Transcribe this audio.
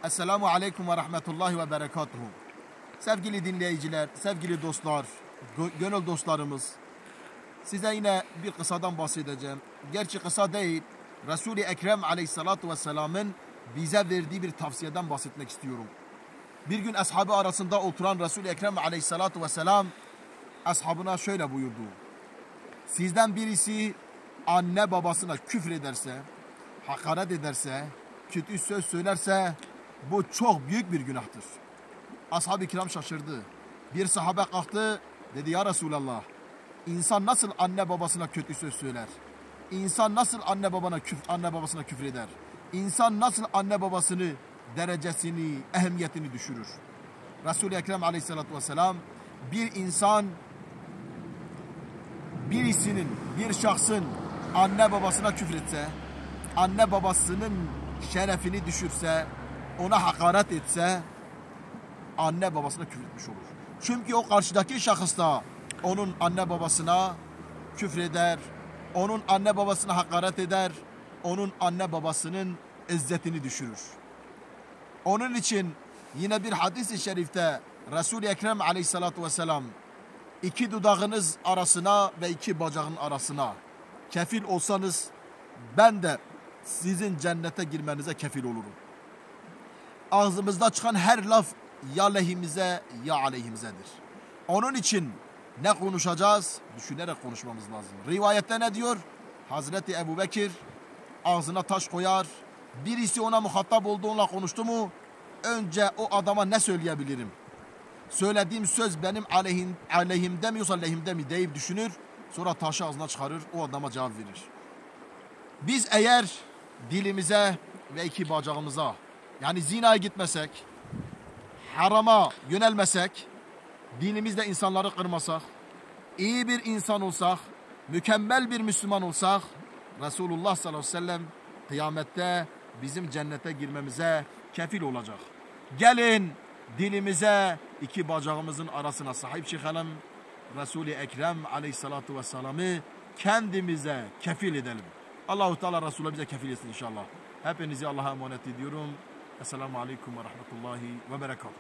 Esselamu Aleyküm ve Rahmetullahi ve Berekatuhu. Sevgili dinleyiciler, sevgili dostlar, gönül dostlarımız, size yine bir kıssadan bahsedeceğim. Gerçi kısa değil, Resul-i Ekrem Aleyhissalatu Vesselam'ın bize verdiği bir tavsiyeden bahsetmek istiyorum. Bir gün ashabı arasında oturan Resul-i Ekrem Aleyhissalatu Vesselam ashabına şöyle buyurdu: sizden birisi anne babasına küfür ederse, hakaret ederse, kötü söz söylerse bu çok büyük bir günahtır. Ashab-ı kiram şaşırdı. Bir sahabe kalktı, dedi ya Resulallah, insan nasıl anne babasına kötü söz söyler? İnsan nasıl anne babasına küfür eder? İnsan nasıl anne babasını, derecesini, ehemmiyetini düşürür? Resul-i Ekrem Aleyhisselatü Vesselam, bir insan bir şahsın anne babasına küfretse, anne babasının şerefini düşürse, ona hakaret etse, anne babasına küfretmiş olur. Çünkü o karşıdaki şahıs da onun anne babasına küfreder, onun anne babasına hakaret eder, onun anne babasının izzetini düşürür. Onun için yine bir hadis-i şerifte Resul-i Ekrem Aleyhissalatu Vesselam, iki dudağınız arasına ve iki bacağın arasına kefil olsanız ben de sizin cennete girmenize kefil olurum. Ağzımızda çıkan her laf ya lehimize ya aleyhimizedir. Onun için ne konuşacağız? Düşünerek konuşmamız lazım. Rivayette ne diyor? Hazreti Ebubekir ağzına taş koyar. Birisi ona muhatap olduğunla konuştu mu önce o adama ne söyleyebilirim? Söylediğim söz benim aleyhimde mi yoksa lehimde mi deyip düşünür. Sonra taşı ağzına çıkarır, o adama cevap verir. Biz eğer dilimize ve iki bacağımıza, yani zinaya gitmesek, harama yönelmesek, dinimizde insanları kırmasak, iyi bir insan olsak, mükemmel bir Müslüman olsak, Resulullah sallallahu aleyhi ve sellem kıyamette bizim cennete girmemize kefil olacak. Gelin dilimize, iki bacağımızın arasına sahip çıkalım. Resul-i Ekrem Aleyhissalatu Vesselam'ı kendimize kefil edelim. Allah-u Teala Resulü bize kefil etsin inşallah. Hepinizi Allah'a emanet ediyorum. Esselamu Aleyküm ve Rahmetullahi ve Berekatuhu.